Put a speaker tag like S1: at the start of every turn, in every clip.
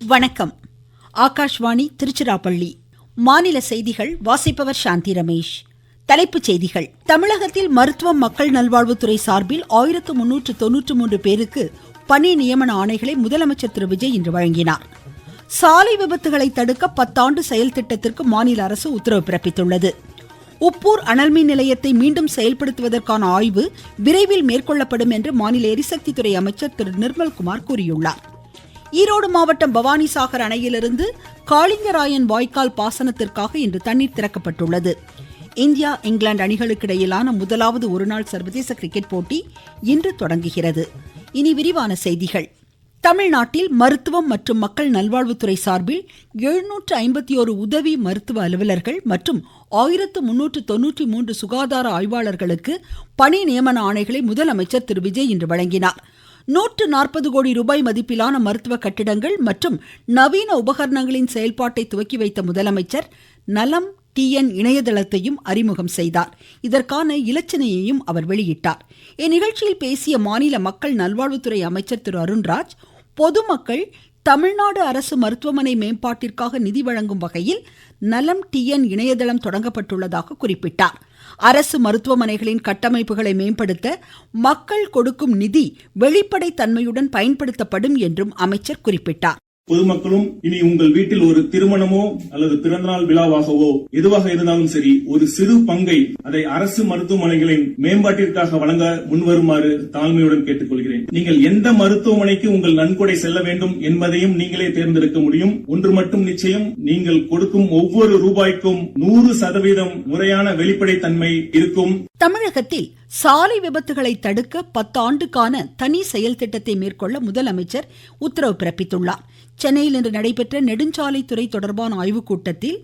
S1: வணக்கம். ஆகாஷ்வாணி திருச்சிராப்பள்ளி. மாநில செய்திகள் வாசிப்பவர் சாந்தி ரமேஷ். தலைப்புச் செய்திகள். தமிழகத்தில் மருத்துவம் மக்கள் நல்வாழ்வுத்துறை சார்பில் 1393 பேருக்கு பணி நியமன ஆணைகளை முதலமைச்சர் திரு விஜய் இன்று வழங்கினார். சாலை விபத்துகளை தடுக்க 10 ஆண்டு செயல் திட்டத்திற்கு மாநில அரசு உத்தரவு பிறப்பித்துள்ளது. உப்பூர் அனல்மின் நிலையத்தை மீண்டும் செயல்படுத்துவதற்கான ஆய்வு விரைவில் மேற்கொள்ளப்படும் என்று மாநில எரிசக்தித்துறை அமைச்சர் திரு நிர்மல்குமார் கூறியுள்ளார். ஈரோடு மாவட்டம் பவானிசாகர் அணையிலிருந்து காளிங்கராயன் வாய்க்கால் பாசனத்திற்காக இன்று தண்ணீர் திறக்கப்பட்டுள்ளது. இந்தியா இங்கிலாந்து அணிகளுக்கு இடையிலான முதலாவது ஒருநாள் சர்வதேச கிரிக்கெட் போட்டி இன்று தொடங்குகிறது. இனி விரிவான செய்திகள். தமிழ்நாட்டில் மருத்துவம் மற்றும் மக்கள் நல்வாழ்வுத்துறை சார்பில் 751 உதவி மருத்துவ அலுவலர்கள் மற்றும் 1393 சுகாதார ஆய்வாளர்களுக்கு பணி நியமன ஆணைகளை முதலமைச்சர் திரு விஜய் இன்று வழங்கினார். 140 கோடி ரூபாய் மதிப்பிலான மருத்துவ கட்டிடங்கள் மற்றும் நவீன உபகரணங்களின் செயல்பாட்டை துவக்கி வைத்த முதலமைச்சர் நலம் TN இணையதளத்தையும் அறிமுகம் செய்தார். இதற்கான இலச்சினையையும் அவர் வெளியிட்டார். இந்நிகழ்ச்சியில் பேசிய மாநில மக்கள் நல்வாழ்வுத்துறை அமைச்சர் திரு அருண்ராஜ், பொதுமக்கள் தமிழ்நாடு அரசு மருத்துவமனை மேம்பாட்டிற்காக நிதி வழங்கும் வகையில் நலம் TN இணையதளம் தொடங்கப்பட்டுள்ளதாக குறிப்பிட்டார். அரசு மருத்துவமனைகளின் கட்டமைப்புகளை மேம்படுத்த மக்கள் கொடுக்கும் நிதி வெளிப்படைத் தன்மையுடன் பயன்படுத்தப்படும் என்றும் அமைச்சர் குறிப்பிட்டார்.
S2: பொதுமக்களும் இனி உங்கள் வீட்டில் ஒரு திருமணமோ அல்லது பிறந்தநாள் விழாவாகவோ எதுவாக இருந்தாலும் சரி, ஒரு சிறு பங்கை அதை அரசு மருத்துவமனைகளின் மேம்பாட்டிற்காக வழங்க முன்வருமாறு தாழ்மையுடன் கேட்டுக்கொள்கிறேன். நீங்கள் எந்த மருத்துவமனைக்கு உங்கள் நன்கொடை செல்ல வேண்டும் என்பதையும் நீங்களே தேர்ந்தெடுக்க முடியும். ஒன்று மட்டும் நிச்சயம், நீங்கள் கொடுக்கும் ஒவ்வொரு ரூபாய்க்கும் 100% முறையான வெளிப்படைத்தன்மை இருக்கும்.
S1: தமிழகத்தில் சாலை விபத்துகளை தடுக்க 10 ஆண்டுக்கான தனி செயல் திட்டத்தை மேற்கொள்ள முதலமைச்சர் உத்தரவு பிறப்பித்துள்ளார். சென்னையில் இன்று நடைபெற்ற நெடுஞ்சாலைத்துறை தொடர்பான ஆய்வுக் கூட்டத்தில்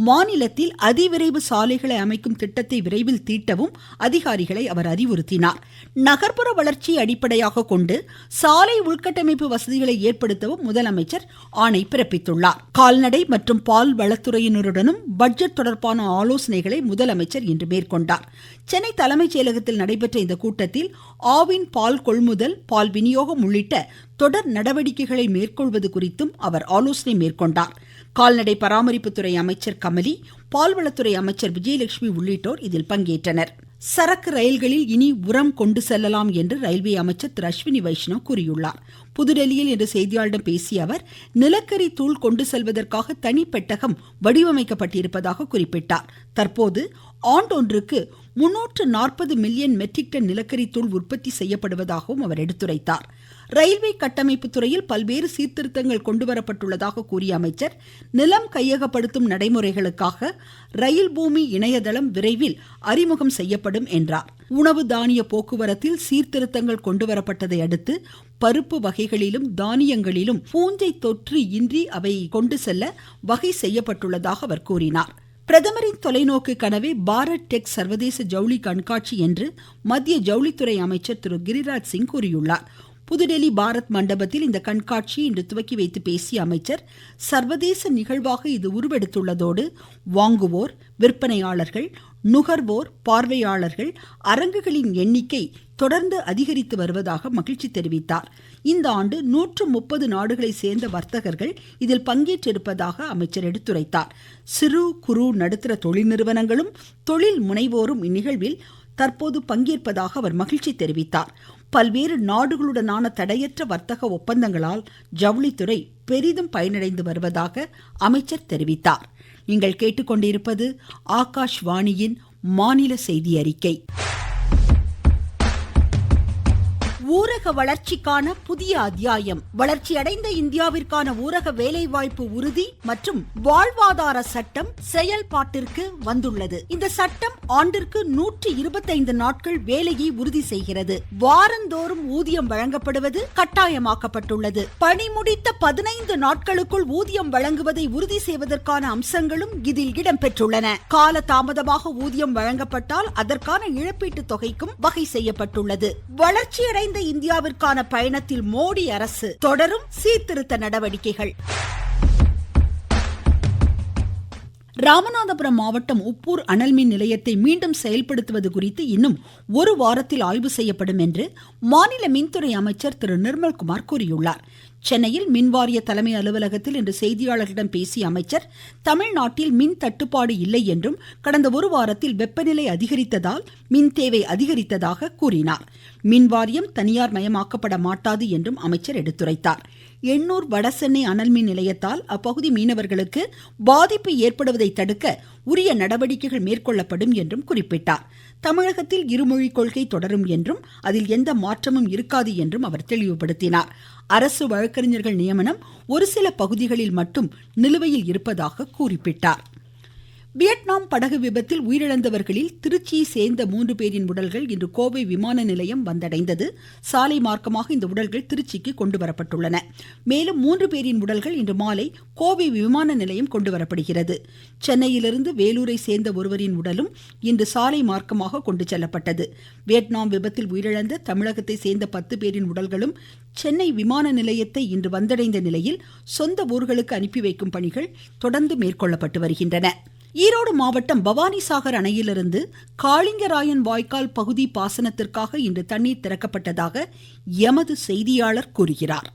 S1: மாநிலத்தில் அதிவிரைவு சாலைகளை அமைக்கும் திட்டத்தை விரைவில் தீட்டவும் அதிகாரிகளை அவர் அறிவுறுத்தினார். நகர்ப்புற வளர்ச்சியை அடிப்படையாக கொண்டு சாலை உள்கட்டமைப்பு வசதிகளை ஏற்படுத்தவும் முதலமைச்சர் ஆணை பிறப்பித்துள்ளார். கால்நடை மற்றும் பால் வளத்துறையினருடனும் பட்ஜெட் தொடர்பான ஆலோசனைகளை முதலமைச்சர் இன்று மேற்கொண்டார். சென்னை தலைமைச் செயலகத்தில் நடைபெற்ற இந்த கூட்டத்தில் ஆவின் பால் கொள்முதல், பால் விநியோகம் உள்ளிட்ட தொடர் நடவடிக்கைகளை மேற்கொள்வது குறித்தும் அவர் ஆலோசனை மேற்கொண்டார். கால்நடை பராமரிப்புத்துறை அமைச்சர் கமலி, பால்வளத்துறை அமைச்சர் விஜயலட்சுமி உள்ளிட்டோர் இதில் பங்கேற்றனர். சரக்கு ரயில்களில் இனி உரம் கொண்டு செல்லலாம் என்று ரயில்வே அமைச்சர் திரு அஸ்வினி வைஷ்ணவ் கூறியுள்ளார். புதுடெல்லியில் இன்று செய்தியாளர்களிடம் பேசிய அவர், நிலக்கரி தூள் கொண்டு செல்வதற்காக தனிப்பெட்டகம் வடிவமைக்கப்பட்டிருப்பதாக குறிப்பிட்டார். தற்போது ஆண்டொன்றுக்கு 340 மில்லியன் மெட்ரிக் டன் நிலக்கரி தூள் உற்பத்தி செய்யப்படுவதாகவும் அவர் எடுத்துரைத்தார். ரயில்வே கட்டமைப்பு துறையில் பல்வேறு சீர்திருத்தங்கள் கொண்டுவரப்பட்டுள்ளதாக கூறிய அமைச்சர், நிலம் கையகப்படுத்தும் நடைமுறைகளுக்காக ரயில் பூமி இணையதளம் விரைவில் அறிமுகம் செய்யப்படும் என்றார். உணவு தானிய போக்குவரத்தில் சீர்திருத்தங்கள் கொண்டுவரப்பட்டதை அடுத்து பருப்பு வகைகளிலும் தானியங்களிலும் பூஞ்சை தொற்று இன்றி அவை கொண்டு செல்ல வகை செய்யப்பட்டுள்ளதாக அவர் கூறினார். பிரதமரின் தொலைநோக்கு கனவே பாரத் டெக் சர்வதேச ஜவுளி கண்காட்சி என்று மத்திய ஜவுளித்துறை அமைச்சர் திரு கிரிராஜ் சிங் கூறியுள்ளார். புதுடெல்லி பாரத் மண்டபத்தில் இந்த கண்காட்சியை இன்று துவக்கி வைத்து பேசிய அமைச்சர், சர்வதேச நிகழ்வாக இது உருவெடுத்துள்ளதோடு வாங்குவோர், விற்பனையாளர்கள், நுகர்வோர், பார்வையாளர்கள், அரங்குகளின் எண்ணிக்கை தொடர்ந்து அதிகரித்து வருவதாக மகிழ்ச்சி தெரிவித்தார். இந்த ஆண்டு 130 நாடுகளை சேர்ந்த வர்த்தகர்கள் இதில் பங்கேற்றிருப்பதாக அமைச்சர் எடுத்துரைத்தார். சிறு குறு நடுத்தர தொழில் நிறுவனங்களும் தொழில் முனைவோரும் இந்நிகழ்வில் தற்போது பங்கேற்பதாக அவர் மகிழ்ச்சி தெரிவித்தார். பல்வேறு நாடுகளுடனான தடையற்ற வர்த்தக ஒப்பந்தங்களால் ஜவுளித்துறை பெரிதும் பயனடைந்து வருவதாக அமைச்சர் தெரிவித்தார். நீங்கள் கேட்டுக்கொண்டிருப்பது ஆகாஷ்வாணியின் மாநில செய்தி அறிக்கை. ஊரக வளர்ச்சிக்கான புதிய அத்தியாயம். வளர்ச்சியடைந்த இந்தியாவிற்கான ஊரக வேலைவாய்ப்பு உறுதி மற்றும் வாழ்வாதார சட்டம் செயல்பாட்டிற்கு வந்துள்ளது. இந்த சட்டம் ஆண்டிற்கு 125 நாட்கள் வேலையை உறுதி செய்கிறது. வாரந்தோறும் ஊதியம் வழங்கப்படுவது கட்டாயமாக்கப்பட்டுள்ளது. பணி முடித்த 15 நாட்களுக்குள் ஊதியம் வழங்குவதை உறுதி செய்வதற்கான அம்சங்களும் இதில் இடம்பெற்றுள்ளன. கால தாமதமாக ஊதியம் வழங்கப்பட்டால் அதற்கான இழப்பீட்டுத் தொகைக்கும் வகை செய்யப்பட்டுள்ளது. வளர்ச்சியடைந்த இந்தியாவிற்கான பயணத்தில் மோடி அரசு தொடரும் சீர்திருத்த நடவடிக்கைகள். ராமநாதபுரம் மாவட்டம் உப்பூர் அனல்மின் நிலையத்தை மீண்டும் செயல்படுத்துவது குறித்து இன்னும் ஒரு வாரத்தில் ஆய்வு செய்யப்படும் என்று மாநில மின்துறை அமைச்சர் திரு நிர்மல்குமார் கூறியுள்ளார். சென்னையில் மின்வாரிய தலைமை அலுவலகத்தில் இன்று செய்தியாளர்களிடம் பேசிய அமைச்சர், தமிழ்நாட்டில் மின் தட்டுப்பாடு இல்லை என்றும் கடந்த ஒரு வாரத்தில் வெப்பநிலை அதிகரித்ததால் மின் தேவை அதிகரித்ததாக கூறினார். மின்வாரியம் தனியார் மயமாக்கப்பட மாட்டாது என்றும் அமைச்சர் எடுத்துரைத்தார். எண்ணூர் வடசென்னை அனல்மின் நிலையத்தால் அப்பகுதி மீனவர்களுக்கு பாதிப்பு ஏற்படுவதை தடுக்க உரிய நடவடிக்கைகள் மேற்கொள்ளப்படும் என்றும் குறிப்பிட்டார். தமிழகத்தில் இருமொழி கொள்கை தொடரும் என்றும் அதில் எந்த மாற்றமும் இருக்காது என்றும் அவர் தெளிவுபடுத்தினார். அரசு வழக்கறிஞர்கள் நியமனம் ஒரு சில பகுதிகளில் மட்டும் நிலுவையில் இருப்பதாக குறிப்பிட்டார். வியட்நாம் படகு விபத்தில் உயிரிழந்தவர்களில் திருச்சியை சேர்ந்த 3 பேரின் உடல்கள் இன்று கோவை விமான நிலையம் வந்தடைந்தது. சாலை மார்க்கமாக இந்த உடல்கள் திருச்சிக்கு கொண்டுவரப்பட்டுள்ளன. மேலும் 3 பேரின் உடல்கள் இன்று மாலை கோவை விமான நிலையம் கொண்டுவரப்படுகிறது. சென்னையிலிருந்து வேலூரை சேர்ந்த ஒருவரின் உடலும் இன்று சாலை மார்க்கமாக கொண்டு செல்லப்பட்டது. வியட்நாம் விபத்தில் உயிரிழந்த தமிழகத்தை சேர்ந்த 10 பேரின் உடல்களும் சென்னை விமான நிலையத்தை இன்று வந்தடைந்த நிலையில் சொந்த ஊர்களுக்கு அனுப்பி வைக்கும் பணிகள் தொடர்ந்து மேற்கொள்ளப்பட்டு வருகின்றன. ஈரோடு மாவட்டம் பவானிசாகர் அணையிலிருந்து காளிங்கராயன் வாய்க்கால் பகுதி பாசனத்திற்காக இன்று தண்ணீர் திறக்கப்பட்டதாக எமது செய்தியாளர் கூறுகிறார்.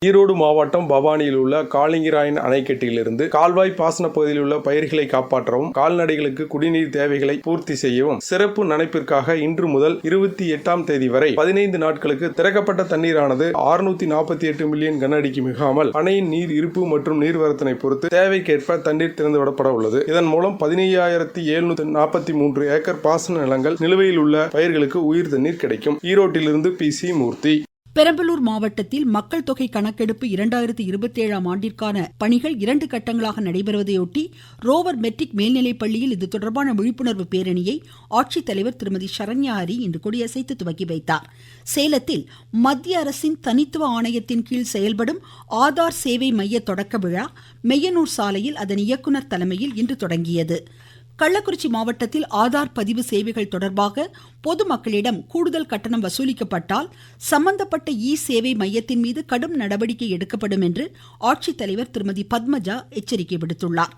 S3: ஈரோடு மாவட்டம் பவானியில் உள்ள காளிங்கராயன் அணைக்கட்டிலிருந்து கால்வாய் பாசன பகுதியில் உள்ள பயிர்களை காப்பாற்றவும் கால்நடைகளுக்கு குடிநீர் தேவைகளை பூர்த்தி செய்யவும் சிறப்பு நனைப்பிற்காக இன்று முதல் 28ஆம் தேதி வரை 15 நாட்களுக்கு திறக்கப்பட்ட தண்ணீரானது 648 மில்லியன் கன அடிக்கு மிகாமல் அணையின் நீர் இருப்பு மற்றும் நீர்வரத்தினை பொறுத்து தேவைக்கேற்ப தண்ணீர் திறந்துவிடப்பட உள்ளது. இதன் மூலம் 15,743 ஏக்கர் பாசன நிலங்கள் நிலுவையில் உள்ள பயிர்களுக்கு உயிர் தண்ணீர் கிடைக்கும். ஈரோட்டிலிருந்து PC மூர்த்தி.
S1: பெரம்பலூர் மாவட்டத்தில் மக்கள் தொகை கணக்கெடுப்பு 2027ஆம் ஆண்டிற்கான பணிகள் 2 கட்டங்களாக நடைபெறுவதையொட்டி ரோவர் மெட்ரிக் மேல்நிலைப் பள்ளியில் இது தொடர்பான விழிப்புணர்வு பேரணியை ஆட்சித்தலைவர் திருமதி சரண்யா ஹரி இன்று கொடியசைத்து துவக்கி வைத்தார். சேலத்தில் மத்திய அரசின் தனித்துவ ஆணையத்தின் கீழ் செயல்படும் ஆதார் சேவை மைய தொடக்க விழா மெய்யனூர் சாலையில் அதன் இயக்குநர் தலைமையில் இன்று தொடங்கியது. கள்ளக்குறிச்சி மாவட்டத்தில் ஆதார் பதிவு சேவைகள் தொடர்பாக பொதுமக்களிடம் கூடுதல் கட்டணம் வசூலிக்கப்பட்டால் சம்பந்தப்பட்ட சேவை மையத்தின் மீது கடும் நடவடிக்கை எடுக்கப்படும் என்று ஆட்சித்தலைவர் திருமதி பத்மஜா எச்சரிக்கை விடுத்துள்ளார்.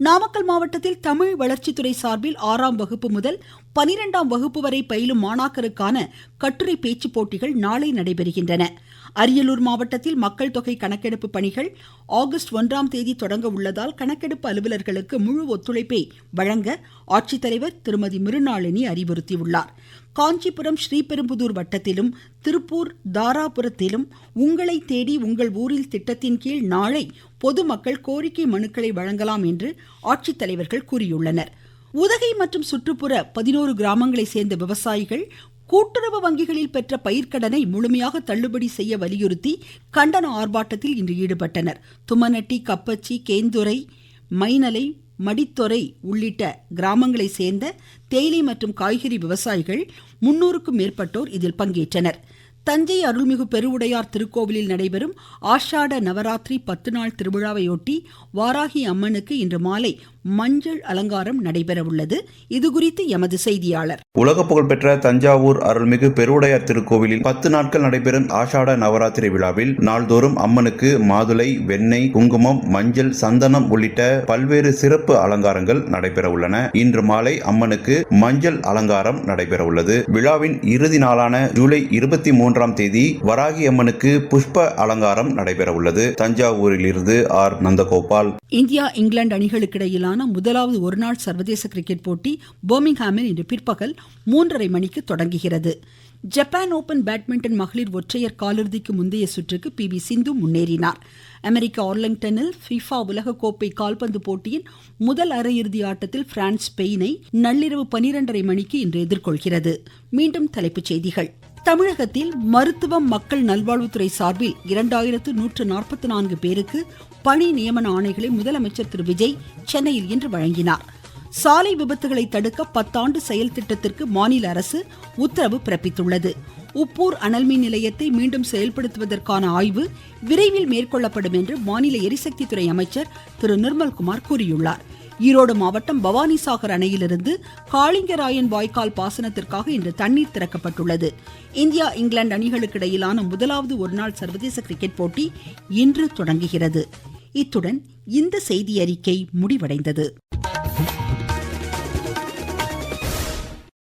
S1: நாமக்கல் மாவட்டத்தில் தமிழ் வளர்ச்சித்துறை சார்பில் 6ஆம் வகுப்பு முதல் 12ஆம் வகுப்பு வரை பயிலும் மாணாக்கருக்கான கட்டுரை பேச்சு போட்டிகள் நாளை நடைபெறுகின்றன. அரியலூர் மாவட்டத்தில் மக்கள் தொகை கணக்கெடுப்பு பணிகள் ஆகஸ்ட் 1ஆம் தேதி தொடங்க உள்ளதால் கணக்கெடுப்பு அலுவலர்களுக்கு முழு ஒத்துழைப்பை வழங்க ஆட்சித்தலைவர் திருமதி மிருணாளினி அறிவுறுத்தியுள்ளார். காஞ்சிபுரம் ஸ்ரீபெரும்புதூர் வட்டத்திலும் திருப்பூர் தாராபுரத்திலும் உங்களை தேடி உங்கள் ஊரில் திட்டத்தின் கீழ் நாளை பொதுமக்கள் கோரிக்கை மனுக்களை வழங்கலாம் என்று ஆட்சித்தலைவர்கள் கூறியுள்ளனர். உதகை மற்றும் சுற்றுப்புற 11 கிராமங்களை சேர்ந்த விவசாயிகள் கூட்டுறவு வங்கிகளில் பெற்ற பயிர்க்கடனை முழுமையாக தள்ளுபடி செய்ய வலியுறுத்தி கண்டன ஆர்ப்பாட்டத்தில் இன்று ஈடுபட்டனர். தும்மநட்டி, கப்பச்சி, கேந்துறை, மைனலை, மடித்துறை உள்ளிட்ட கிராமங்களை சேர்ந்த தேயிலை மற்றும் காய்கறி விவசாயிகள் 300க்கும் மேற்பட்டோர் இதில் பங்கேற்றனர். தஞ்சை அருள்மிகு பெருவுடையார் திருக்கோவிலில் நடைபெறும் ஆஷாட நவராத்திரி 10 நாள் திருவிழாவையொட்டி வாராகி அம்மனுக்கு இன்று மாலை மஞ்சள் அலங்காரம் நடைபெற உள்ளது. இதுகுறித்து எமது செய்தியாளர்.
S4: உலக புகழ்பெற்ற தஞ்சாவூர் அருள்மிகு பெருவுடையார் திருக்கோவிலில் 10 நாட்கள் நடைபெறும் ஆஷாட நவராத்திரி விழாவில் நாள்தோறும் அம்மனுக்கு மாதுளை, வெண்ணெய், குங்குமம், மஞ்சள், சந்தனம் உள்ளிட்ட பல்வேறு சிறப்பு அலங்காரங்கள் நடைபெற உள்ளன. இன்று மாலை அம்மனுக்கு மஞ்சள் அலங்காரம் நடைபெற உள்ளது. விழாவின் இறுதி நாளான ஜூலை 23ஆம் தேதி வராகி அம்மனுக்கு புஷ்ப அலங்காரம் நடைபெற உள்ளது. தஞ்சாவூரில் இருந்து ஆர் நந்தகோபால்.
S1: இந்தியா இங்கிலாந்து அணிகளுக்கிடையிலான முதலாவது ஒருநாள் சர்வதேச கிரிக்கெட் போட்டி பர்மிங்ஹாமில் இன்று பிற்பகல் 3:30 மணிக்கு தொடங்குகிறது. ஜப்பான் ஓபன் பேட்மிண்டன் மகளிர் ஒற்றையர் காலிறுதிக்கு முந்தைய சுற்றுக்கு PV சிந்து முன்னேறினார். அமெரிக்க ஆர்லிங்டனில் FIFA உலகக்கோப்பை கால்பந்து போட்டியின் முதல் அரையிறுதி ஆட்டத்தில் பிரான்ஸ் ஸ்பெயினை நள்ளிரவு 12:30 மணிக்கு இன்று எதிர்கொள்கிறது. மீண்டும் தலைப்புச் செய்திகள். தமிழகத்தில் மருத்துவம் மக்கள் நல்வாழ்வுத்துறை சார்பில் 2144 பேருக்கு பணி நியமன ஆணைகளை முதலமைச்சர் திரு விஜய் சென்னையில் இன்று வழங்கினார். சாலை விபத்துகளை தடுக்க 10 ஆண்டு செயல் திட்டத்திற்கு மாநில அரசு உத்தரவு பிறப்பித்துள்ளது. உப்பூர் அனல்மின் நிலையத்தை மீண்டும் செயல்படுத்துவதற்கான ஆய்வு விரைவில் மேற்கொள்ளப்படும் என்று மாநில எரிசக்தித்துறை அமைச்சர் திரு நிர்மல்குமார் கூறியுள்ளார். ஈரோடு மாவட்டம் பவானிசாகர் அணையிலிருந்து காளிங்கராயன் வாய்க்கால் பாசனத்திற்காக இன்று தண்ணீர் திறக்கப்பட்டுள்ளது. இந்தியா இங்கிலாந்து அணிகளுக்கு இடையிலான முதலாவது ஒருநாள் சர்வதேச கிரிக்கெட் போட்டி இன்று தொடங்குகிறது. இத்துடன் இந்த செய்தி அறிக்கை முடிவடைந்தது.